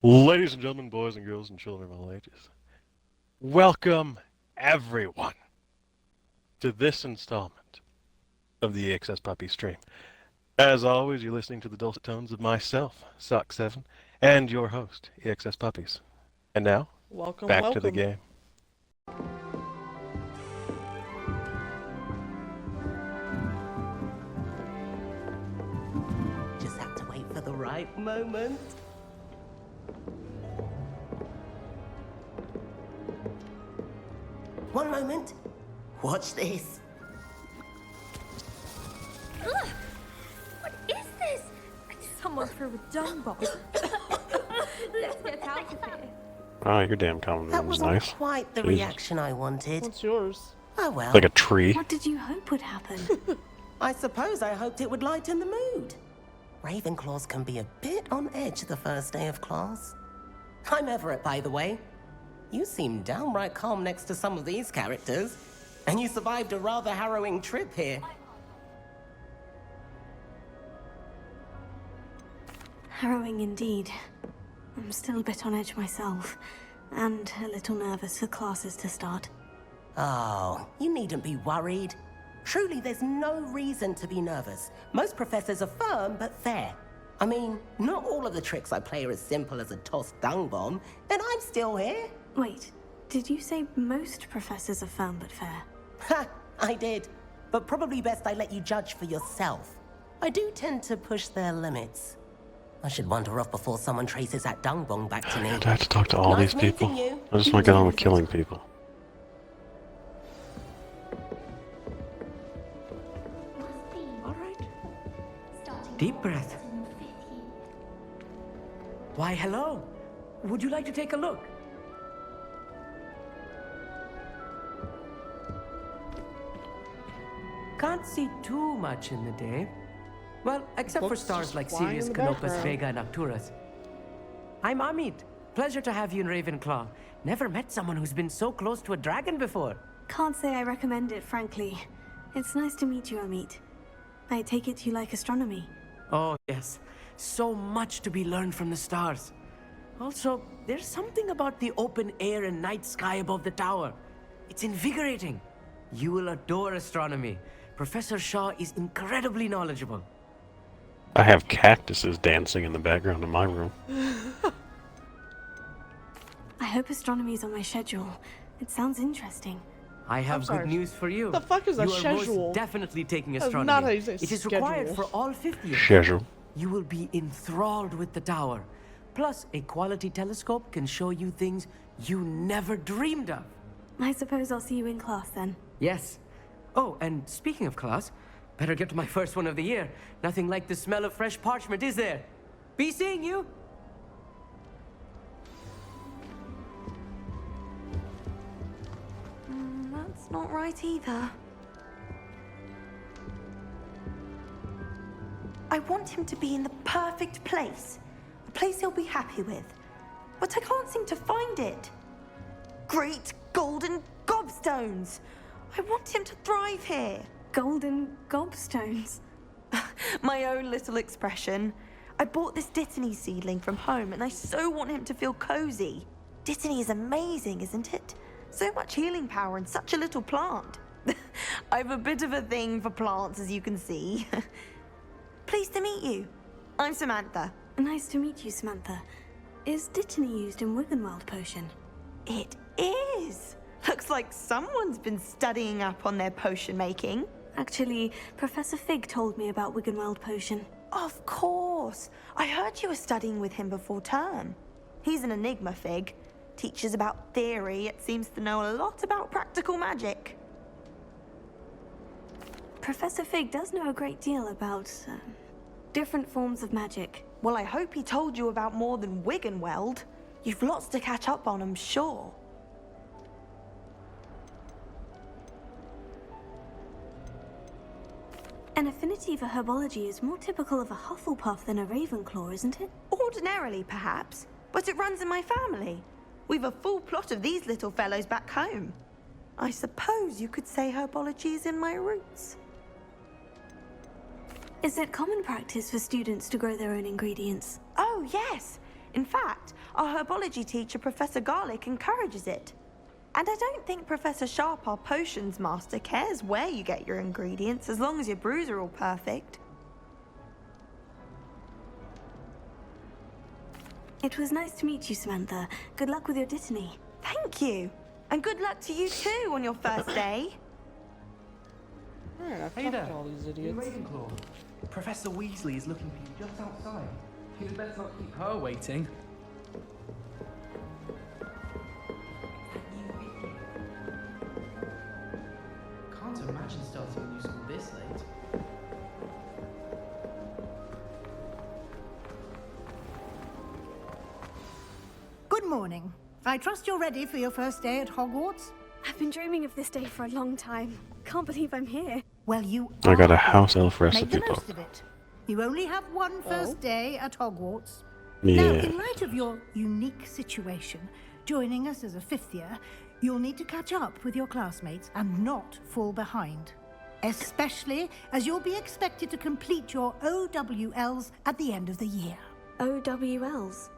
Ladies and gentlemen, boys and girls, and children of all ages, welcome everyone to this installment of the EXS Puppy stream. As always, you're listening to the dulcet tones of myself, Sock7, and your host, EXS Puppies. And now, back to the game. Just have to wait for the right moment. One moment. Watch this. Ugh! What is this? Someone threw a dung bomb. Let's get out of here. Oh, your damn common That room was wasn't nice. quite the Jesus. reaction I wanted. What's yours? Oh well. Like a tree. What did you hope would happen? I suppose I hoped it would lighten the mood. Ravenclaws can be a bit on edge the first day of class. I'm Everett, by the way. You seem downright calm next to some of these characters. And you survived a rather harrowing trip here. Harrowing indeed. I'm still a bit on edge myself, and a little nervous for classes to start. Oh, you needn't be worried. Truly, there's no reason to be nervous. Most professors are firm but fair. I mean, not all of the tricks I play are as simple as a tossed dung bomb, and I'm still here. Wait, did you say most professors are firm but fair? Ha, I did. But probably best I let you judge for yourself. I do tend to push their limits. I should wander off before someone traces that dung bomb back to me. I have to talk to all Nice these people. meeting you. I just want to get on with killing people. All right. Deep breath. Why, hello. Would you like to take a look? Can't see too much in the day. Well, except for Books stars just like flying Sirius, in the Canopus, background. Vega, and Arcturus. I'm Amit. Pleasure to have you in Ravenclaw. Never met someone who's been so close to a dragon before. Can't say I recommend it, frankly. It's nice to meet you, Amit. I take it you like astronomy. Oh, yes. So much to be learned from the stars. Also, there's something about the open air and night sky above the tower. It's invigorating. You will adore astronomy. Professor Shaw is incredibly knowledgeable. I have cactuses dancing in the background of my room. I hope astronomy's on my schedule. It sounds interesting. I have I'm sorry. good news for you. The fuck is a You are schedule? most definitely taking That's astronomy. not how you say It is required schedule. for all 50th. Schedule. You will be enthralled with the tower. Plus, a quality telescope can show you things you never dreamed of. I suppose I'll see you in class then. Yes. Oh, and speaking of class, better get to my first one of the year. Nothing like the smell of fresh parchment, is there? Be seeing you. That's not right either. I want him to be in the perfect place. A place he'll be happy with. But I can't seem to find it. Great golden gobstones! I want him to thrive here. Golden gobstones. My own little expression. I bought this Dittany seedling from home and I so want him to feel cozy. Dittany is amazing, isn't it? So much healing power in such a little plant. I've a bit of a thing for plants, as you can see. Pleased to meet you. I'm Samantha. Nice to meet you, Samantha. Is Dittany used in Wiggenweld potion? It is. Looks like someone's been studying up on their potion making. Actually, Professor Fig told me about Wiggenweld potion. Of course. I heard you were studying with him before term. He's an enigma, Fig. Teaches about theory, yet seems to know a lot about practical magic. Professor Fig does know a great deal about different forms of magic. Well, I hope he told you about more than Wiggenweld. You've lots to catch up on, I'm sure. An affinity for herbology is more typical of a Hufflepuff than a Ravenclaw, isn't it? Ordinarily, perhaps, but it runs in my family. We've a full plot of these little fellows back home. I suppose you could say herbology is in my roots. Is it common practice for students to grow their own ingredients? Oh, yes. In fact, our herbology teacher, Professor Garlick, encourages it. And I don't think Professor Sharp, our potions master, cares where you get your ingredients as long as your brews are all perfect. It was nice to meet you, Samantha. Good luck with your dittany. Thank you. And good luck to you too on your first day. Alright, I've Hey talked there, to all these you idiots. Ravenclaw. Professor Weasley is looking for you just outside. You'd better not keep her waiting. Can't imagine starting a new school this late. Good morning. I trust you're ready for your first day at Hogwarts? I've been dreaming of this day for a long time. Can't believe I'm here. Well, you I got a are. house elf Make recipe the book. most of it. You only have one first day at Hogwarts. Yeah. Now, in light of your unique situation, joining us as a fifth year, you'll need to catch up with your classmates and not fall behind. Especially as you'll be expected to complete your OWLs at the end of the year. OWLs.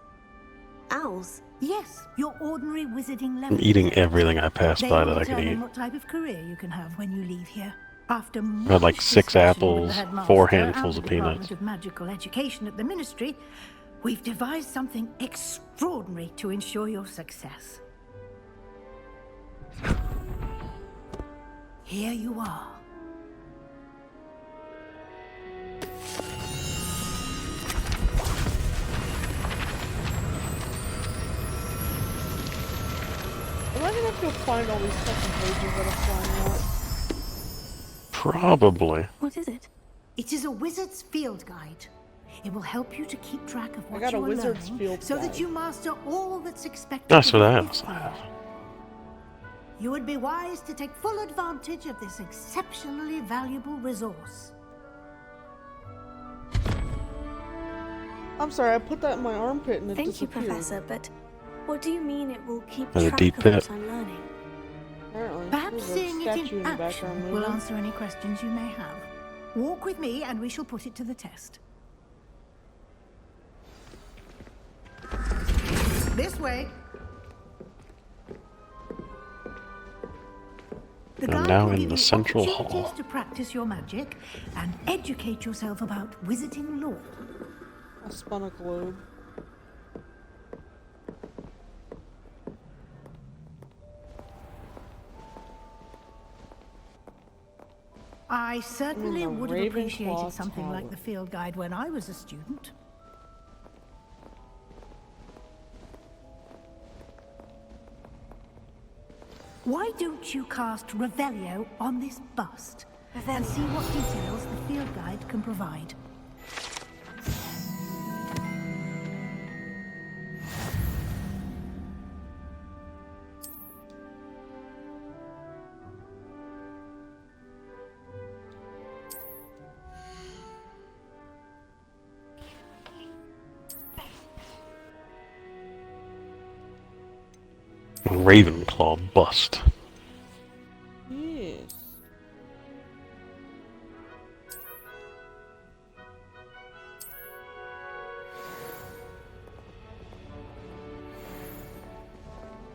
Owls. Yes, your ordinary wizarding level. I'm eating everything I pass They by will that I can determine eat. what type of career you can have when you leave here. After I had like much 6 discussion with apples, the headmaster 4 and handfuls the of peanuts. Department of Magical Education at the Ministry, we've devised something extraordinary to ensure your success. Here you are. Am I gonna have to go find all these fucking pages that are flying out? Probably. What is it? It is a wizard's field guide. It will help you to keep track of what got a you are wizard's learning, field so guide. that you master all that's expected That's of what you I this also year. have. You would be wise to take full advantage of this exceptionally valuable resource. I'm sorry, I put that in my armpit and it Thank you, disappeared. Professor, but what do you mean it will keep There's a track deep of pit. what I'm learning? Apparently. Perhaps There's a seeing it statue in the background action moving. will answer any questions you may have. Walk with me and we shall put it to the test. This way. The I'm guide now will in give the you central opportunities hall. to practice your magic and educate yourself about wizarding lore. I spun a globe. I certainly the would have Ravenclaw appreciated something like Tower. the field guide when I was a student. Why don't you cast Revelio on this bust and see what details the field guide can provide? Ravenclaw bust. Yes.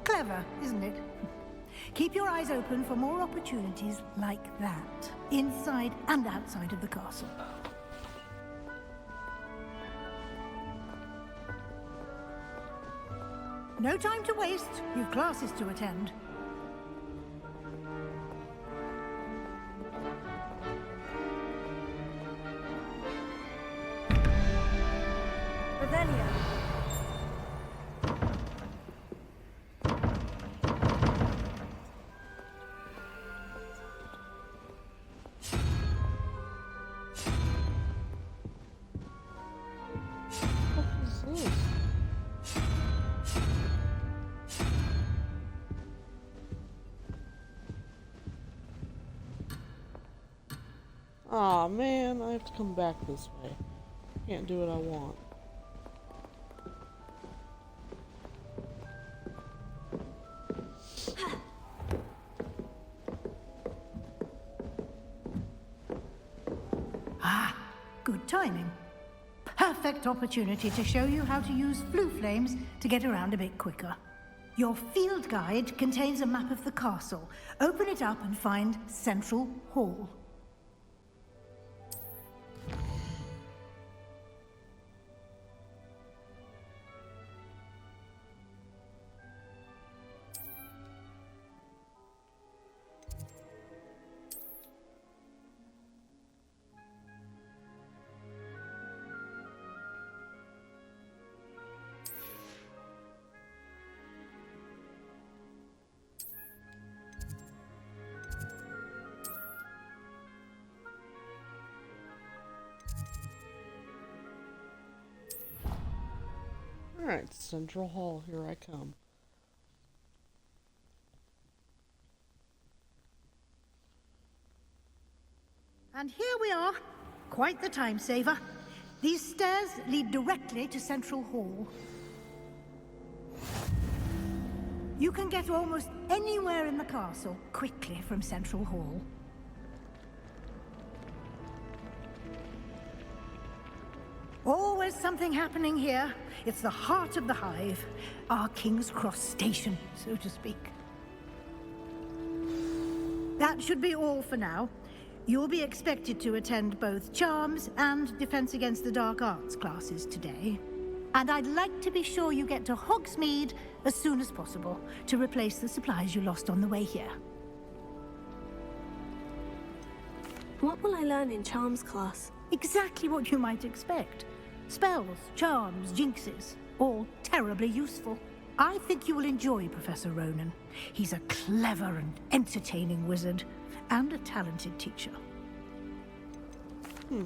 Clever, isn't it? Keep your eyes open for more opportunities like that, inside and outside of the castle. No time to waste. You've classes to attend. Revelio. What is this? Aw, man, I have to come back this way. Can't do what I want. Ah, good timing. Perfect. perfect opportunity to show you how to use flue flames to get around a bit quicker. Your field guide contains a map of the castle. Open it up and find Central Hall. Alright, Central Hall, here I come. And here we are. Quite the time saver. These stairs lead directly to Central Hall. You can get almost anywhere in the castle quickly from Central Hall. Always something happening here. It's the heart of the hive. Our King's Cross station, so to speak. That should be all for now. You'll be expected to attend both Charms and Defense Against the Dark Arts classes today. And I'd like to be sure you get to Hogsmeade as soon as possible to replace the supplies you lost on the way here. What will I learn in Charms class? Exactly what you might expect. Spells, charms, jinxes, all terribly useful. I think you will enjoy Professor Ronan. He's a clever and entertaining wizard, and a talented teacher.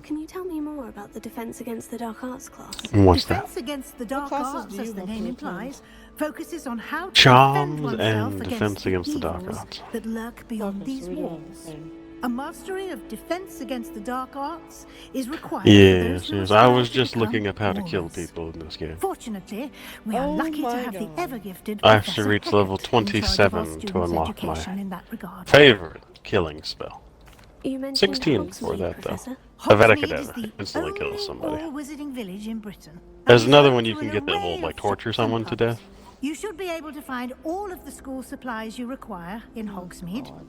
Can you tell me more about the Defense Against the Dark Arts class? What's that? Defense Against the Dark classes Arts, do as you the have name to implies, focuses on how to Charms defend oneself and against Defense Against the Dark evils Arts. that lurk beyond Okay, these so we do have the walls. same. A mastery of Defense Against the Dark Arts is required for Yes, those who yes. I aspire was to just become looking up how to kill warriors. people in this game. Fortunately, we are Oh lucky to my have the God. ever-gifted I have to Professor reach level Hecat in charge of our 27 to students' unlock education my in that regard. favorite killing spell. You mentioned 16 for Hogsmeade, that, though. Professor. Avada Hogsmeade is Kedavra. the Instantly kills only somebody. all-wizarding village in Britain. There's And another home one you to can an get that will, array like, of torture shops and someone to pubs. death. You should be able to find all of the school supplies you require in Hogsmeade. God.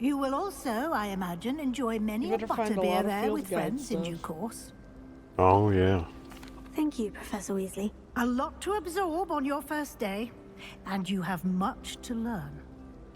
You will also, I imagine, enjoy many You a better find a butterbeer lot of there field with guide friends in stuff. due course. Oh, yeah. Thank you, Professor Weasley. A lot to absorb on your first day, and you have much to learn.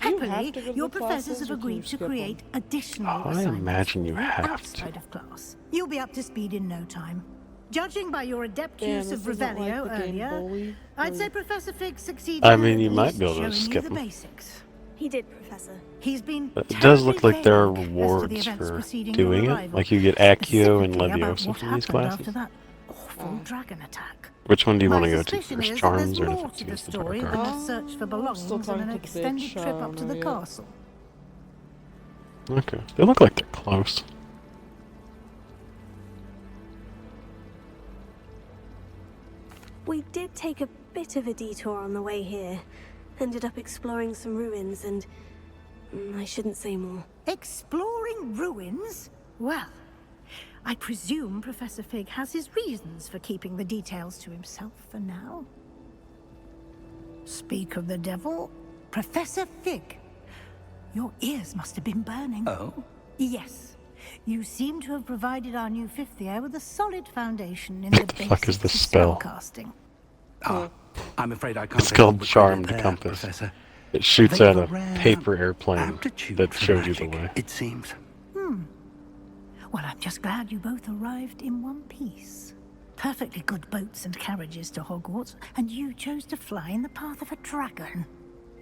Do you have Happily, to go to your the professors classes, have or can you agreed to skip them? create additional I assignments imagine you for have to. outside of class. You'll be up to speed in no time. Judging by your adept Damn, use of this isn't like Revelio the game earlier, Bully, I'd or- say Professor Fig succeeded. I in mean, at you might least be able to showing you skip the 'em. basics. He did, Professor. He's been It does terribly look like there are vague as to the rewards events for preceding doing your it. arrival, Like you get Accio and specifically about Leviosa what from these happened classes. after that awful dragon attack. Which one do you My want to go to suspicion first? is that Charms there's or more Defense to the Against the story Dark than Arts? a search for I'm belongings still and talking an to the extended bitch, trip up to the yet. castle. Okay. They look like they're close. We did take a bit of a detour on the way here. Ended up exploring some ruins and... I shouldn't say more. Exploring ruins? Well, I presume Professor Fig has his reasons for keeping the details to himself for now. Speak of the devil, Professor Fig. Your ears must have been burning. Oh? Yes. You seem to have provided our new fifth year with a solid foundation in the the fuck is basics this of spell? spellcasting. Ah, I'm afraid I can't It's take all called the credit Charmed there, Compass. Professor. It shoots They've out a a rare paper airplane aptitude that for shows you the magic, way. it seems. Well, I'm just glad you both arrived in one piece. Perfectly good boats and carriages to Hogwarts, and you chose to fly in the path of a dragon.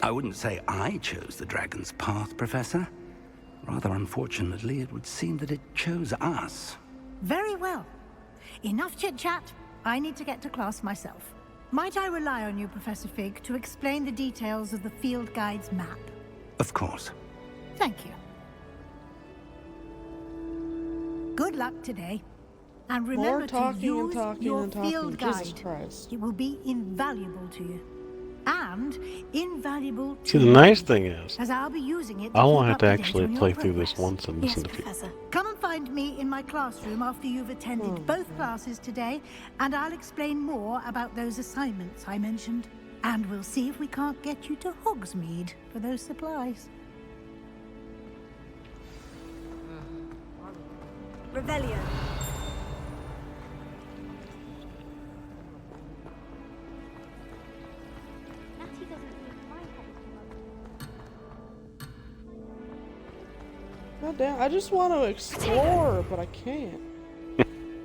I wouldn't say I chose the dragon's path, Professor. Rather unfortunately, it would seem that it chose us. Very well. Enough chit-chat. I need to get to class myself. Might I rely on you, Professor Fig, to explain the details of the field guide's map? Of course. Thank you. Good luck today. And remember More talking to use and talking your and talking. field Jesus guide. Christ. It will be invaluable to you. and invaluable. See, the nice thing is, as I'll be using it. I won't have keep to up to date actually on your play through this progress. once and Yes, listen to people. Professor. Come and find me in my classroom after you've attended both classes today, and I'll explain more about those assignments I mentioned. And we'll see if we can't get you to Hogsmeade for those supplies. Revelio. Natty doesn't think my head is God damn, I just want to explore, but I can't.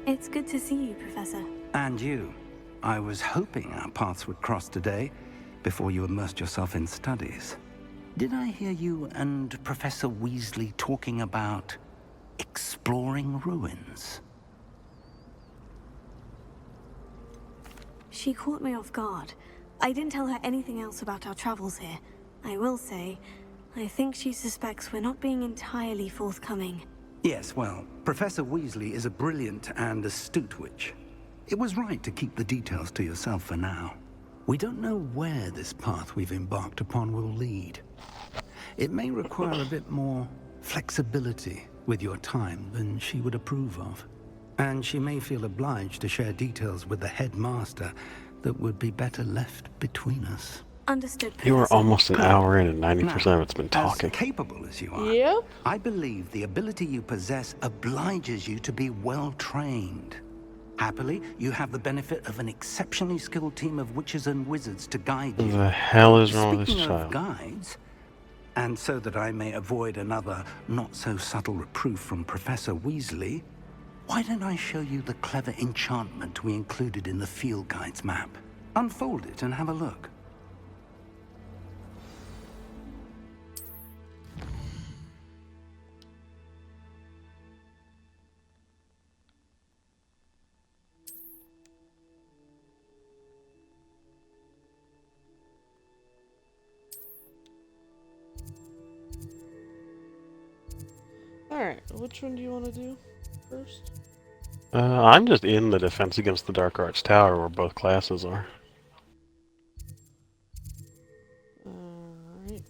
It's good to see you, Professor. And you. I was hoping our paths would cross today, before you immersed yourself in studies. Did I hear you and Professor Weasley talking about exploring ruins? She caught me off guard. I didn't tell her anything else about our travels here. I will say, I think she suspects we're not being entirely forthcoming. Yes, well, Professor Weasley is a brilliant and astute witch. It was right to keep the details to yourself for now. We don't know where this path we've embarked upon will lead. It may require a bit more flexibility with your time than she would approve of. And she may feel obliged to share details with the headmaster that would be better left between us. Understood, Professor. You are almost an hour in and 90% of it's been As talking. capable as you are, Yep. I believe the ability you possess obliges you to be well trained. Happily, you have the benefit of an exceptionally skilled team of witches and wizards to guide you. What the hell is wrong with this Speaking of child? guides, and so that I may avoid another not-so-subtle reproof from Professor Weasley, why don't I show you the clever enchantment we included in the field guide's map? Unfold it and have a look. Alright, which one do you want to do first? I'm just in the Defense Against the Dark Arts Tower where both classes are. Alright.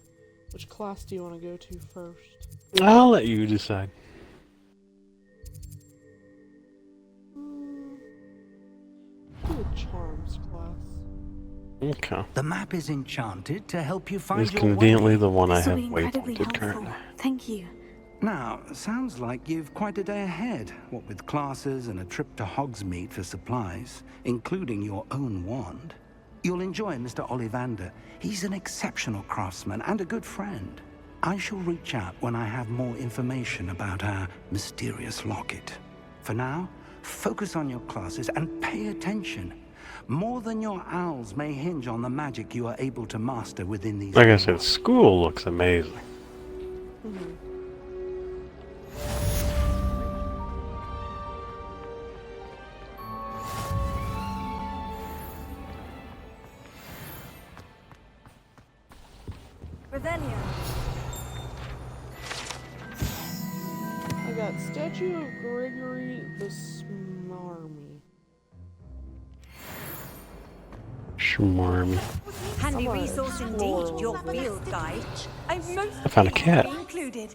Which class do you want to go to first? I'll let you decide. Do the Charms class. Okay. The map is enchanted to help you find It's your conveniently way. the one I This will have be incredibly waypointed helpful. currently. Thank you. Now, sounds like you've quite a day ahead, what with classes and a trip to Hogsmeade for supplies, including your own wand. You'll enjoy Mr. Ollivander. He's an exceptional craftsman and a good friend. I shall reach out when I have more information about our mysterious locket. For now, focus on your classes and pay attention. More than your owls may hinge on the magic you are able to master within these Like I walls. said, school looks amazing. Revelio. I got Statue of Gregory the Smarmy. Schmarmy. Handy Someone resource explore indeed, your over field guide. I most I found a cat. included.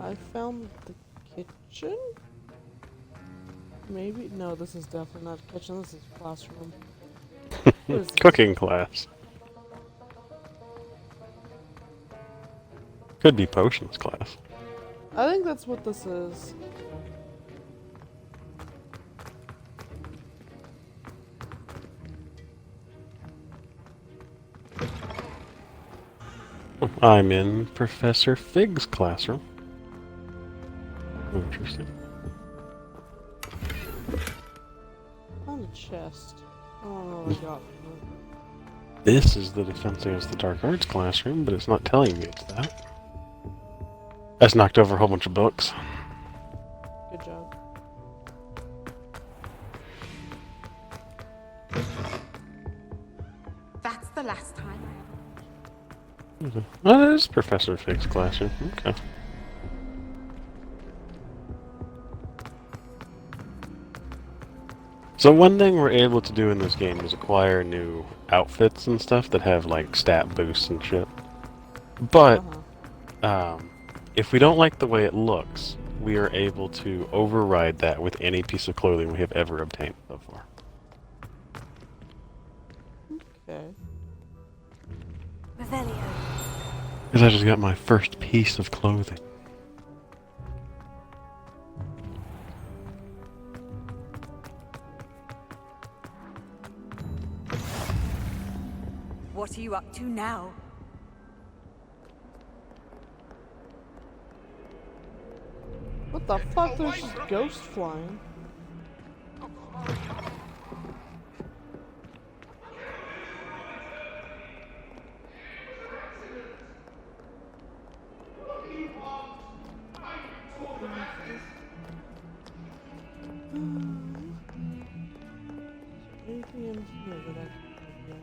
I found the kitchen? Maybe? No, this is definitely not the kitchen. This is classroom. What is this? Cooking class. Could be potions class. I think that's what this is. I'm in Professor Fig's classroom. Interesting. Found a chest. I don't know what I got from it. This is the Defense Against the Dark Arts classroom, but it's not telling me it's that. I just knocked over a whole bunch of books. Good job. That's the last time. Oh, that is Professor Fig's classroom. Okay. So one thing we're able to do in this game is acquire new outfits and stuff that have like stat boosts and shit. But if we don't like the way it looks, we are able to override that with any piece of clothing we have ever obtained so far. Okay. Revelio. Because I just got my first piece of clothing. What are you up to now? What the fuck? There's just ghosts flying. Anything in here that I can get?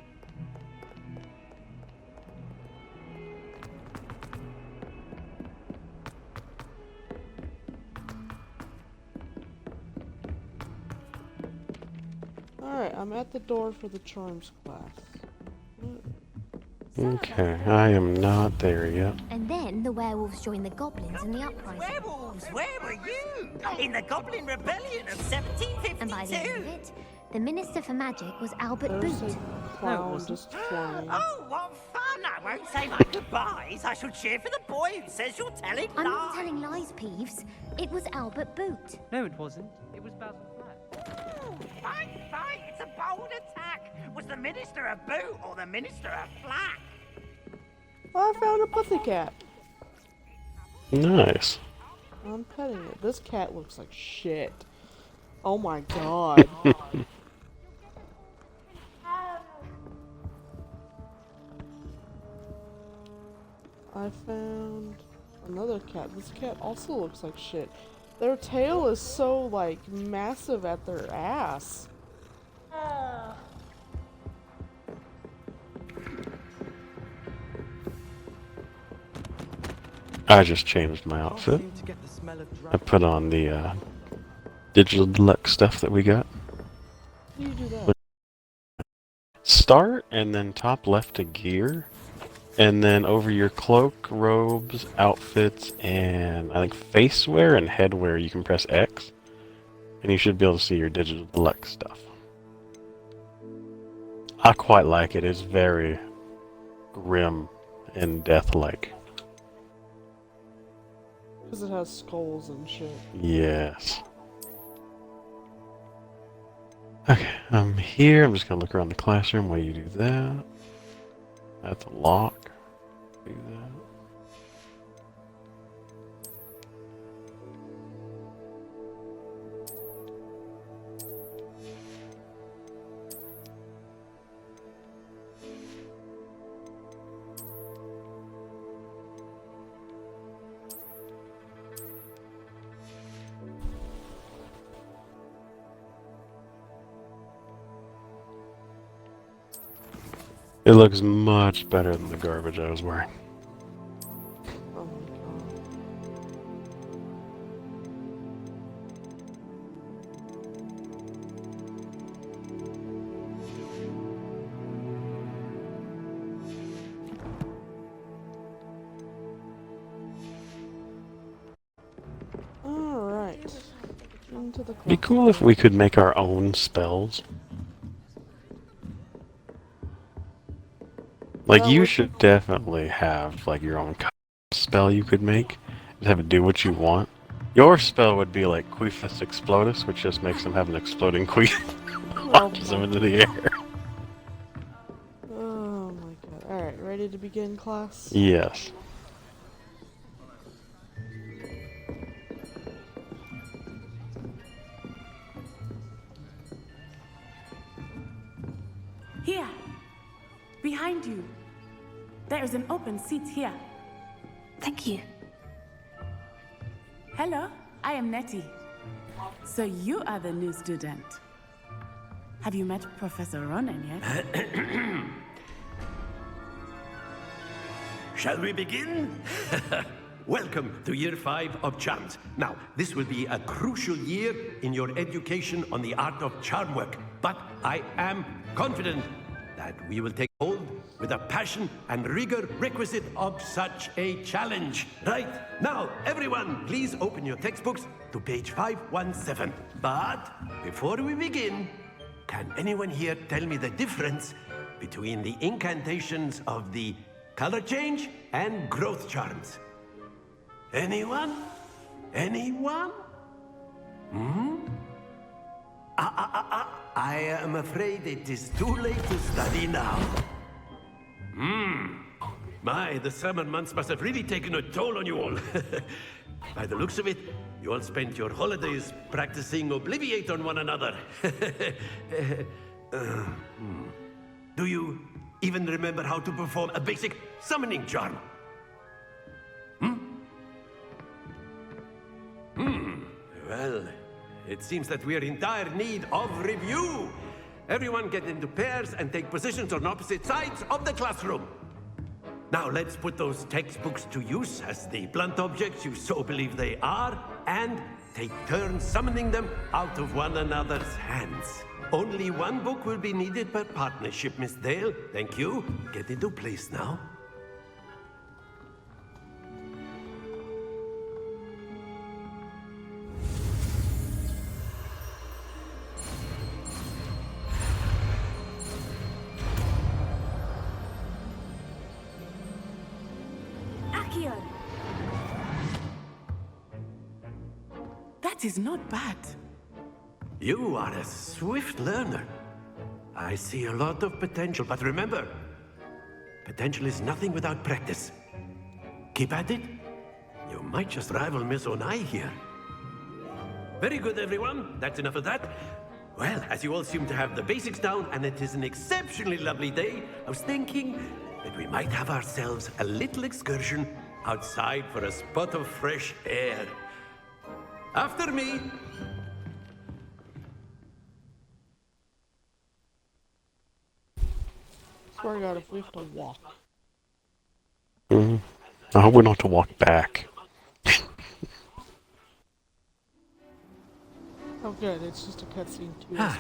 Alright, I'm at the door for the charms class. Okay, I am not there yet. And then the werewolves joined the goblins in the uprising. Werewolves, where were you? In the Goblin Rebellion of 1752. And by the end of it, the Minister for Magic was Albert There's Boot. a clown just flying. Oh, what fun! I won't say my goodbyes. I shall cheer for the boy who says you're telling I'm lies. not telling lies, Peeves. It was Albert Boot. No, it wasn't. It was Basil Flat. Fight, fight! It's a bold attack. Was the Minister a boot or the Minister a flack? I found a pussy cat. Nice. I'm petting it. This cat looks like shit. Oh my god. I found another cat. This cat also looks like shit. Their tail is so, like, massive at their ass. I just changed my outfit. I put on the digital deluxe stuff that we got. How do you do that? Start and then top left to gear. And then over your cloak, robes, outfits, and I think face wear and head wear, you can press X. And you should be able to see your digital deluxe stuff. I quite like it. It's very grim and death-like. Because it has skulls and shit. Yes. Okay, I'm here. I'm just gonna look around the classroom while you do that. That's a lock. Do that. It looks much better than the garbage I was wearing. Oh my god. Alright. Into the Be cool if we could make our own spells. Like, you should definitely have, like, your own spell you could make. And have it do what you want. Your spell would be like Queefus Explodus, which just makes them have an exploding queef. Launches them into the air. Oh my god. Alright, ready to begin class? Yes. Here! Behind you! There is an open seat here. Thank you. Hello, I am Nettie. So you are the new student. Have you met Professor Ronan yet? Shall we begin? welcome to year 5 of charms. Now, this will be a crucial year in your education on the art of charm work, but I am confident that we will take hold with the passion and rigor requisite of such a challenge. Right, now, everyone, please open your textbooks to page 517. But before we begin, can anyone here tell me the difference between the incantations of the color change and growth charms? Anyone? Anyone? I am afraid it is too late to study now. My, the summer months must have really taken a toll on you all. By the looks of it, you all spent your holidays practicing Obliviate on one another. Do you even remember how to perform a basic summoning charm? Well, it seems that we are in dire need of review. Everyone get into pairs and take positions on opposite sides of the classroom. Now let's put those textbooks to use as the blunt objects you so believe they are, and take turns summoning them out of one another's hands. Only one book will be needed per partnership, Miss Dale. Thank you. Get into place now. That is not bad. You are a swift learner. I see a lot of potential, but remember, potential is nothing without practice. Keep at it. You might just rival Miss Onai here. Very good, everyone. That's enough of that. Well, as you all seem to have the basics down, and it is an exceptionally lovely day, I was thinking that we might have ourselves a little excursion outside for a spot of fresh air. After me. Swear to God, if we have to walk. I hope we don't have to walk back. Oh good, it's just a cutscene to us.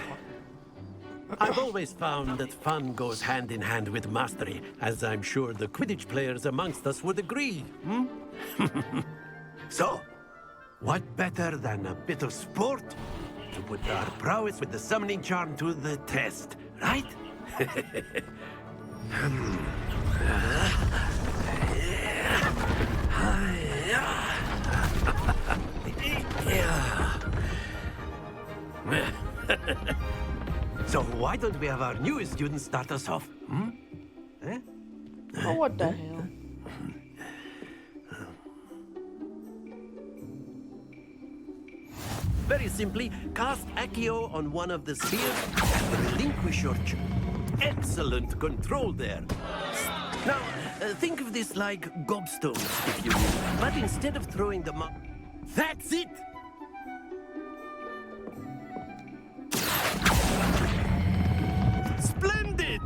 I've always found that fun goes hand in hand with mastery, as I'm sure the Quidditch players amongst us would agree. So, what better than a bit of sport to put our prowess with the summoning charm to the test, right? So why don't we have our newest student start us off? Oh, what the hell? Very simply, cast Accio on one of the spheres and relinquish your excellent control there. Now, think of this like gobstones, if you will. But instead of throwing them up... That's it! Splendid!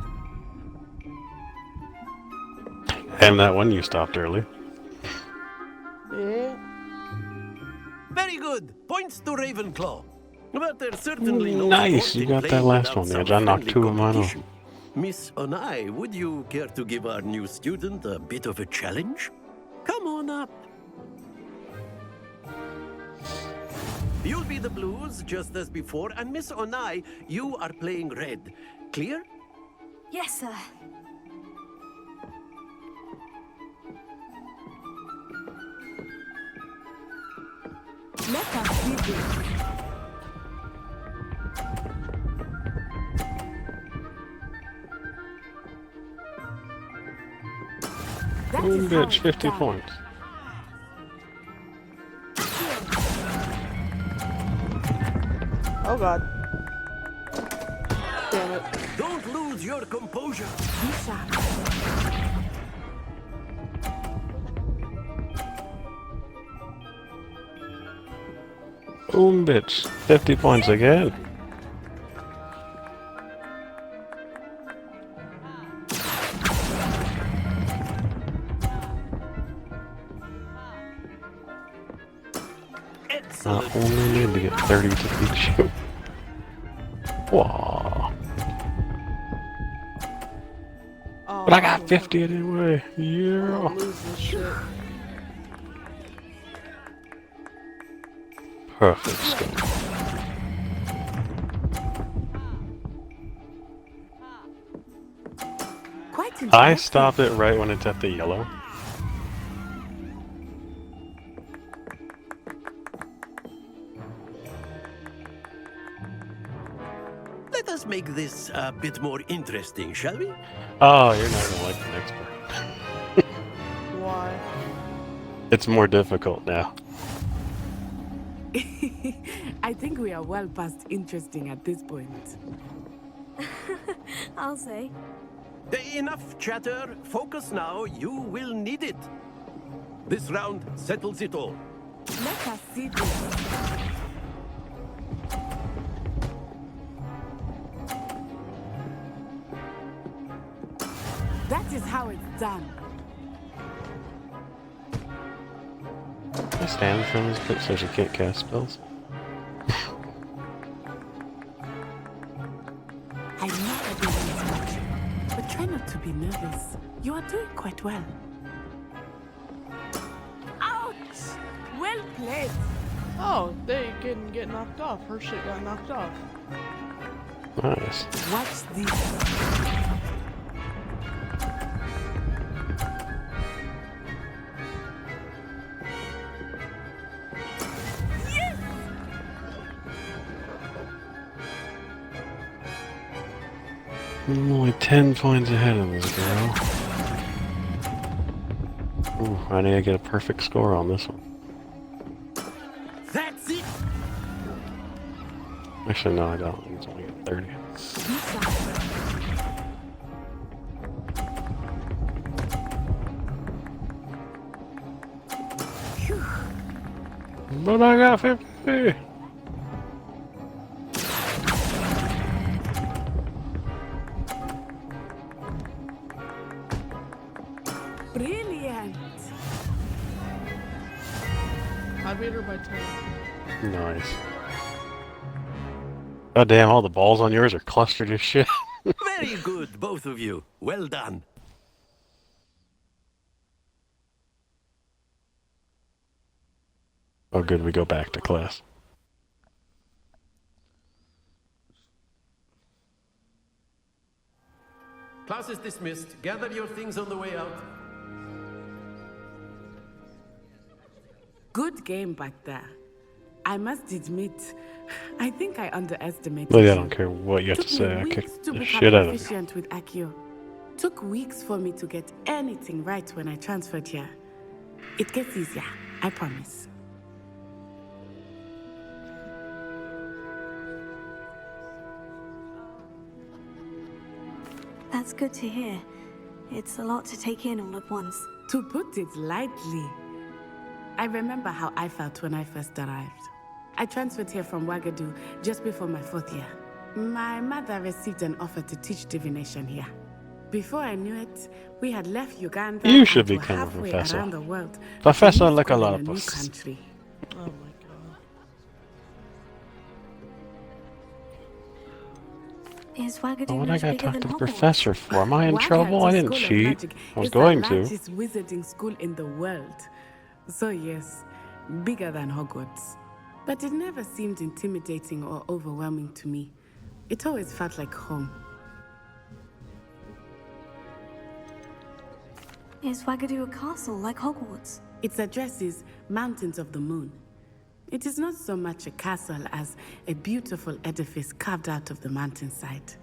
And that one you stopped early. Yeah. Very good. Points to Ravenclaw. But there's certainly no Nice, you got that last one, Edge. I knocked 2 of mine off. Miss Onai, would you care to give our new student a bit of a challenge? Come on up. You'll be the blues, just as before, and Miss Onai, you are playing red. Clear? Yes, sir. Let us begin. Boom, bitch, 50 points. Oh god. Damn it. Don't lose your composure. Boom, bitch, 50 points again. Excellent. only need to get 30 to beat you. Wow. Oh, But I got 50 anyway. Yeah. I'll lose this shit. Perfect score. Quite I interesting. stop it right when it's at the yellow. Let us make this a bit more interesting, shall we? Oh, you're not gonna like the next part. Why? It's more difficult now. I think we are well past interesting at this point. I'll say. Enough chatter. Focus now. You will need it. This round settles it all. Let us see this. That is how it's done. I stand from his foot so she can't cast spells. I know everyone's watching, but try not to be nervous. You are doing quite well. Ouch! Well played. Oh, they didn't get knocked off. Her shit got knocked off. Nice. Watch this. I'm only 10 points ahead of this girl. Ooh, I need to get a perfect score on this one. That's it. Actually, no, I don't. I think it's only at 30. But I got 50. Brilliant. I beat her by 10. Nice. God damn, all the balls on yours are clustered as shit. Very good, both of you. Well done. Oh good, we go back to class. Class is dismissed. Gather your things on the way out. Good game back there. I must admit, I think I underestimated Look, I you. don't care what you have to Took say. me I weeks kicked to the become shit out of you. proficient with Accio. Took weeks for me to get anything right when I transferred here. It gets easier, I promise. That's good to hear. It's a lot to take in all at once. To put it lightly, I remember how I felt when I first arrived. I transferred here from Ouagadougou just before my 4th year. My mother received an offer to teach divination here. Before I knew it, we had left Uganda You should and were become a halfway professor. around the world. Professor at a new school in a new Nicolas. country. Oh my god. Is Ouagadougou Oh, what I much gotta bigger talk than to the Hogwarts? professor for? Am I in Ouagadougou trouble? I didn't School of cheat. Magic I was is going the to. largest wizarding school in the world. So yes, bigger than Hogwarts. But it never seemed intimidating or overwhelming to me. It always felt like home. Is Ouagadougou a castle like Hogwarts? Its address is Mountains of the Moon. It is not so much a castle as a beautiful edifice carved out of the mountainside.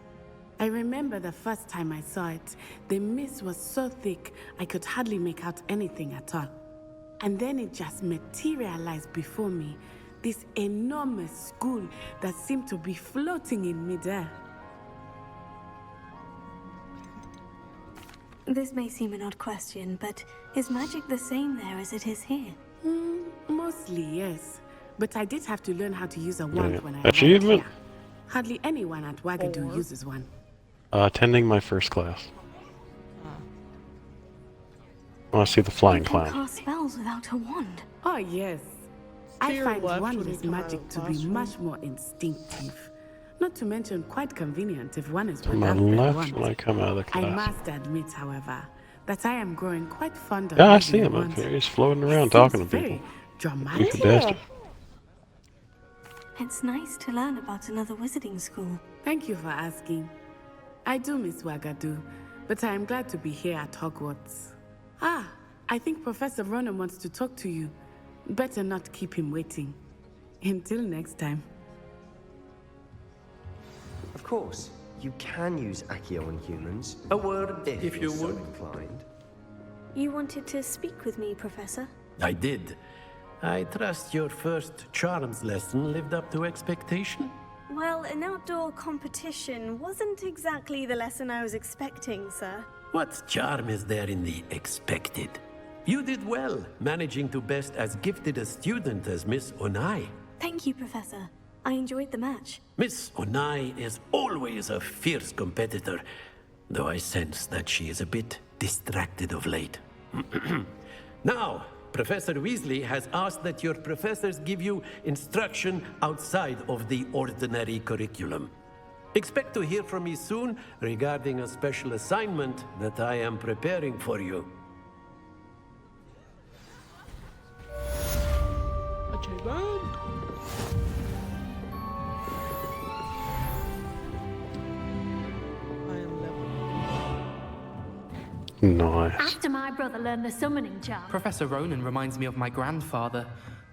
I remember the first time I saw it, the mist was so thick I could hardly make out anything at all. And then it just materialized before me, this enormous school that seemed to be floating in midair. This may seem an odd question, but is magic the same there as it is here? Mostly, yes. But I did have to learn how to use a wand Yeah. when I arrived Achievement? here. Hardly anyone at Ouagadougou uses one. Attending my first class. I want to see the flying You can clown. cast spells without a wand. Oh, yes. I your find left when you wondrous come out magic of the to be classroom. much more instinctive. Not to mention quite convenient if one is To my without their left when I wand. come out of the I class. must admit, however, that I am growing quite fond of Yeah, I using see a him up wand. here. He's floating It around seems talking to people. very dramatic. You should ask him. It's nice to learn about another wizarding school. Thank you for asking. I do miss Wagadu, but I am glad to be here at Hogwarts. Ah, I think Professor Ronan wants to talk to you. Better not keep him waiting. Until next time. Of course, you can use Accio on humans. A word if you would. Inclined. You wanted to speak with me, Professor? I did. I trust your first charms lesson lived up to expectation? Well, an outdoor competition wasn't exactly the lesson I was expecting, sir. What charm is there in the expected? You did well, managing to best as gifted a student as Miss Onai. Thank you, Professor. I enjoyed the match. Miss Onai is always a fierce competitor, though I sense that she is a bit distracted of late. Now, Professor Weasley has asked that your professors give you instruction outside of the ordinary curriculum. Expect to hear from me soon regarding a special assignment that I am preparing for you. Nice. After my brother learned the summoning charm. Professor Ronan reminds me of my grandfather.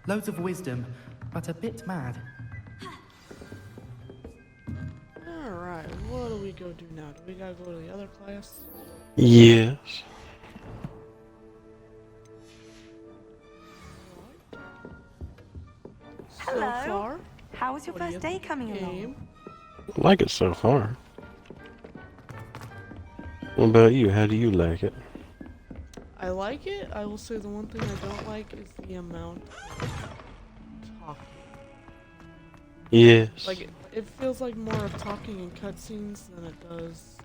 Loads of wisdom, but a bit mad. Alright, what do we go do now? Do we gotta go to the other class? Yes. Hello. So far, How was your what do you first day coming along? I like it so far. What about you? How do you like it? I like it. I will say the one thing I don't like is the amount of talking. Yes. Like, it feels like more of talking in cutscenes than it does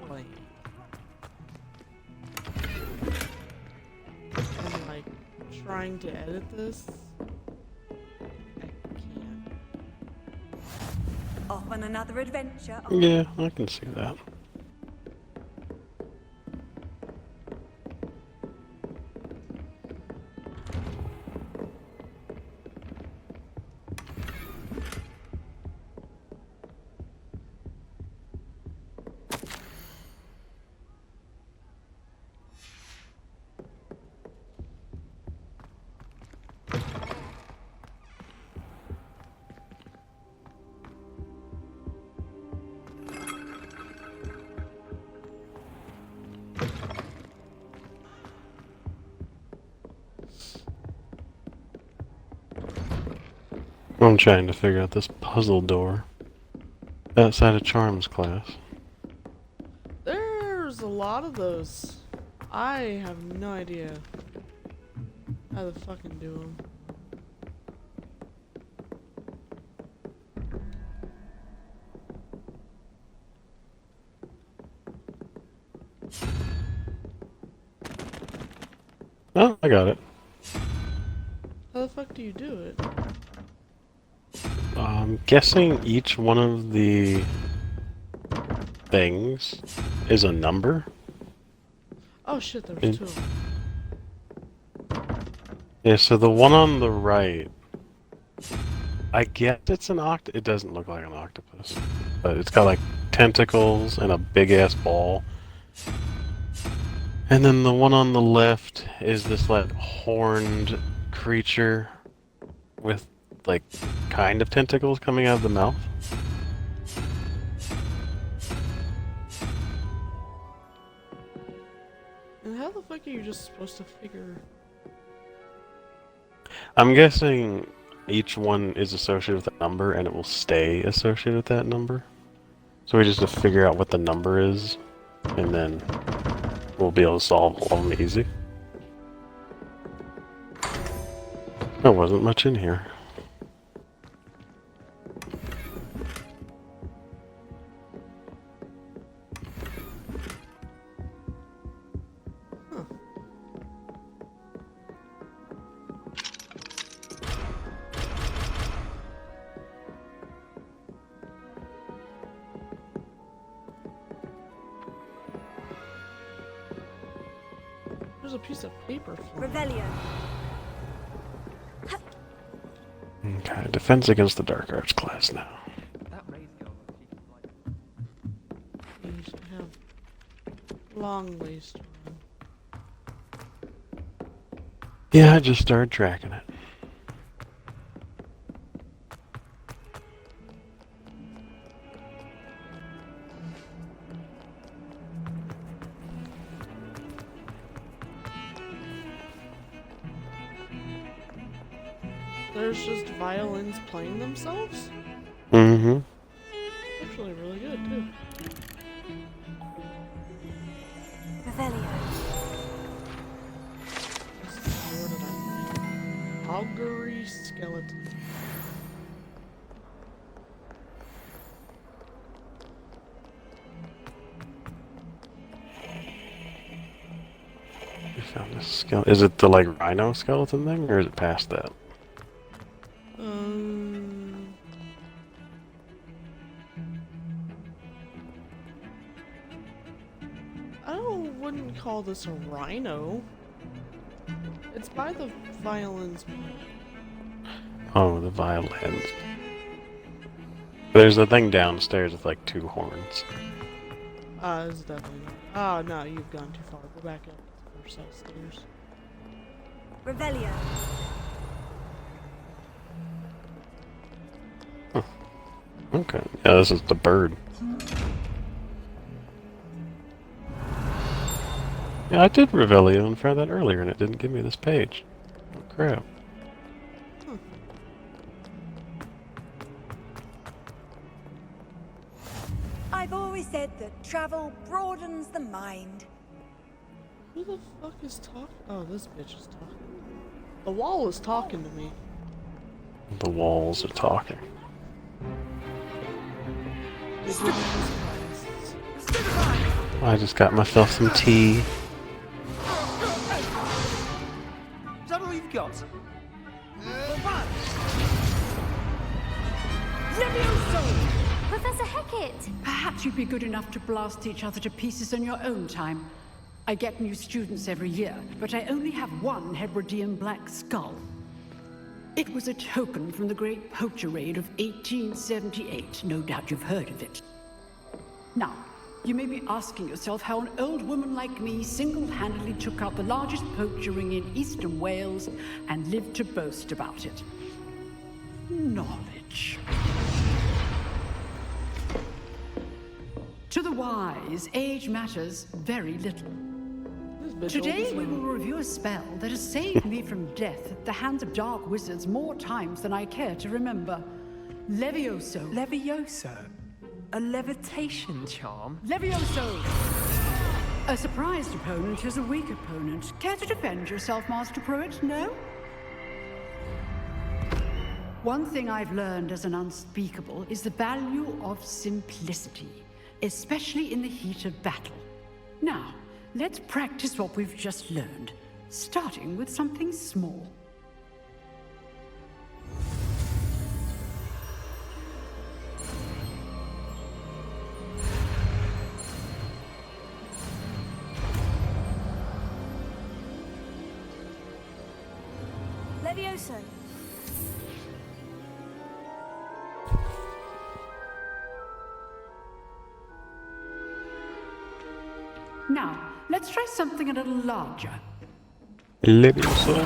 playing. And like, trying to edit this, I can't. Off on another adventure. Yeah, I can see that. I'm trying to figure out this puzzle door outside of Charms class. There's a lot of those. I have no idea how to fucking do them. Oh, I got it. How the fuck do you do it? I'm guessing each one of the things is a number. Oh shit, there's two. Yeah, so the one on the right, I guess it's an it doesn't look like an octopus, but it's got like tentacles and a big ass ball. And then the one on the left is this like horned creature with like kind of tentacles coming out of the mouth. And how the fuck are you just supposed to figure? I'm guessing each one is associated with a number and it will stay associated with that number. So we just have to figure out what the number is and then we'll be able to solve all of them easy. There wasn't much in here. There's a piece of paper. Revelio. Okay, defense against the dark arts class now. You should have long ways to run. Yeah, I just started tracking it. There's just violins playing themselves? Mm-hmm. Actually really good, too. Revelio. Where did I find? Augury skeleton. You found this skeleton. Is it the like rhino skeleton thing, or is it past that? Wouldn't call this a rhino. It's by the violins. Oh, the violins. There's a thing downstairs with like 2 horns. It's definitely not. Oh, no, you've gone too far. Go back up the first set of stairs. Revelio. Huh. Okay. Yeah, this is the bird. Yeah, I did Revelio and found that earlier, and it didn't give me this page. Oh, crap. I've always said that travel broadens the mind. Who the fuck is talking? Oh, this bitch is talking. The wall is talking to me. The walls are talking. I just got myself some tea. Is that all you've got? Professor Hecat! Perhaps you'd be good enough to blast each other to pieces in your own time. I get new students every year, but I only have one Hebridean black skull. It was a token from the Great Poacher Raid of 1878. No doubt you've heard of it. Now, you may be asking yourself how an old woman like me single-handedly took out the largest poacher ring in eastern Wales and lived to boast about it. Knowledge. To the wise, age matters very little. Today we will review a spell that has saved me from death at the hands of dark wizards more times than I care to remember. Levioso. Levioso? A levitation charm? Levioso! A surprised opponent is a weak opponent. Care to defend yourself, Master Pruitt? No? One thing I've learned as an unspeakable is the value of simplicity, especially in the heat of battle. Now, let's practice what we've just learned, starting with something small. Levioso. Now, let's try something a little larger. Levioso.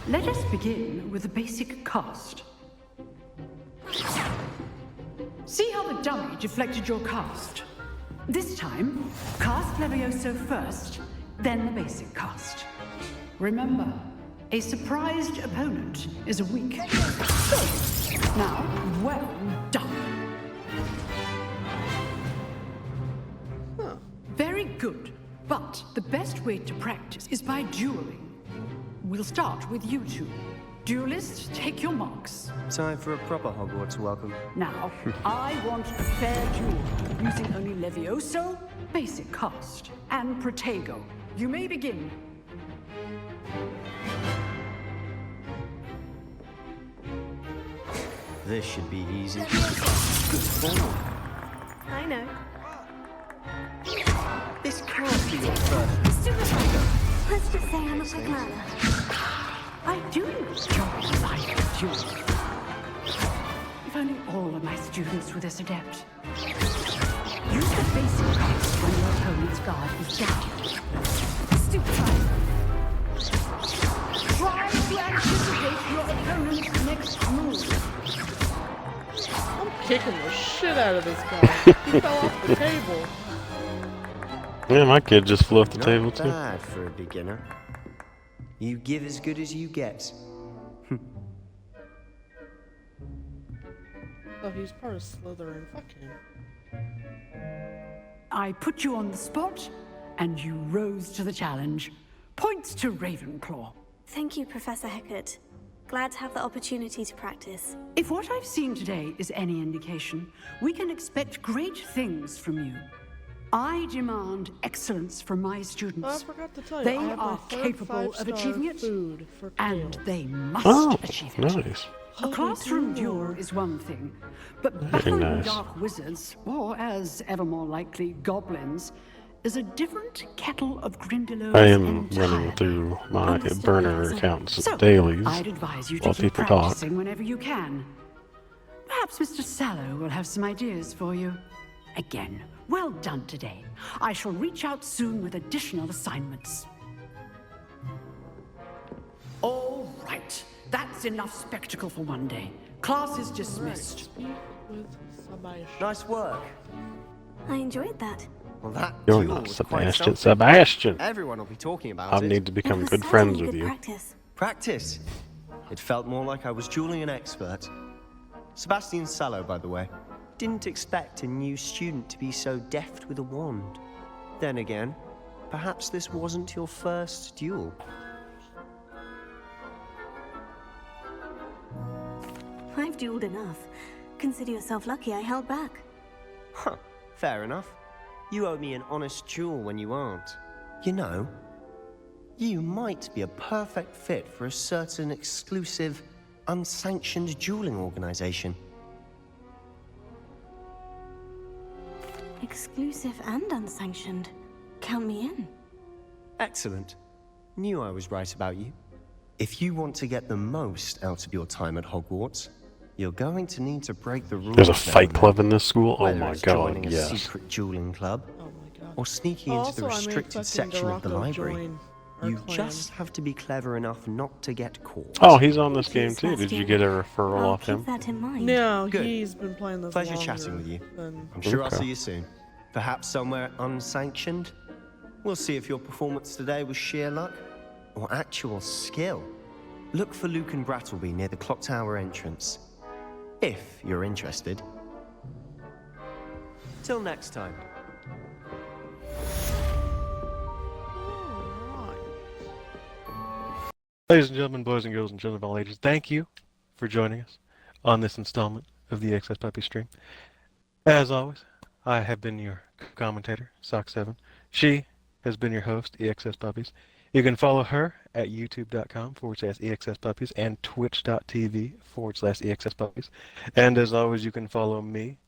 Let us begin with the basic cast. See how the dummy deflected your cast? This time, cast Levioso first, then the basic cast. Remember, a surprised opponent is a weak. Now, well done. Very good, but the best way to practice is by dueling. We'll start with you two. Duelists, take your marks. Time for a proper Hogwarts welcome. Now, I want a fair duel, using only Levioso basic cast, and Protego. You may begin. This should be easy. Good form. I know. This can't be your first. Let's just say I'm a quick learner. I do enjoy life duels. If only all of my students were this adept. Use the basic test when your opponent's guard is down. Stupefy. Try to anticipate your opponent's next move. I'm kicking the shit out of this guy. He fell off the table. Yeah, my kid just flew off the table Not too. bad for a beginner. You give as good as you get. Oh, he's part of Slytherin. Fuck him. I put you on the spot, and you rose to the challenge. Points to Ravenclaw. Thank you, Professor Heckert. Glad to have the opportunity to practice. If what I've seen today is any indication, we can expect great things from you. I demand excellence from my students. Oh, I forgot to tell you, They I have my are third capable of 5-star achieving it, food for and Kale. they must Oh, achieve it. nice. A classroom duel is one thing, but Very battling nice. dark wizards, or as ever more likely, goblins, is a different kettle of Grindylows I am entirely. running through my burner accounts So, dailies I'd advise you to while keep people talk. practicing whenever you can. Perhaps Mr. Sallow will have some ideas for you. Again, well done today. I shall reach out soon with additional assignments. All right, that's enough spectacle for one day. Class is dismissed. Nice work. I enjoyed that. Well, that You're duel not was quite Sebastian. something. Sebastian! Everyone will be talking about I it. need to become was good friends certainly with good you. Practice. Practice. It felt more like I was dueling an expert. Sebastian Sallow, by the way. Didn't expect a new student to be so deft with a wand. Then again, perhaps this wasn't your first duel. I've dueled enough. Consider yourself lucky I held back. Huh, fair enough. You owe me an honest duel when you aren't. You know, you might be a perfect fit for a certain exclusive, unsanctioned dueling organization. Exclusive and unsanctioned. Count me in. Excellent. Knew I was right about you. If you want to get the most out of your time at Hogwarts, you're going to need to break the rules. There's a now fight and then. club in this school? Oh Whether my it's god, joining a yes. secret dueling club, or sneaking Oh, into the also, I made restricted fucking section of the Dorako library. join our You clan. just have to be clever enough not to get caught. Oh, he's on this game too. Did you get a referral I'll off him? keep that in mind. No, Good. he's been playing this Pleasure longer chatting with you. than- I'm sure I'll Okay. see you soon. Perhaps somewhere unsanctioned. We'll see if your performance today was sheer luck or actual skill. Look for Luke and Brattleby near the clock tower entrance. If you're interested. Till next time. Ladies and gentlemen, boys and girls and children of all ages, thank you for joining us on this installment of the EXS Puppy Stream. As always, I have been your commentator, Sock7. She has been your host, EXS Puppies. You can follow her at youtube.com/EXS Puppies and twitch.tv/EXS Puppies. And as always, you can follow me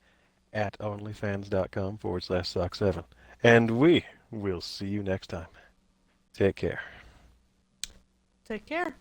at onlyfans.com/Sock7. And we will see you next time. Take care. Take care.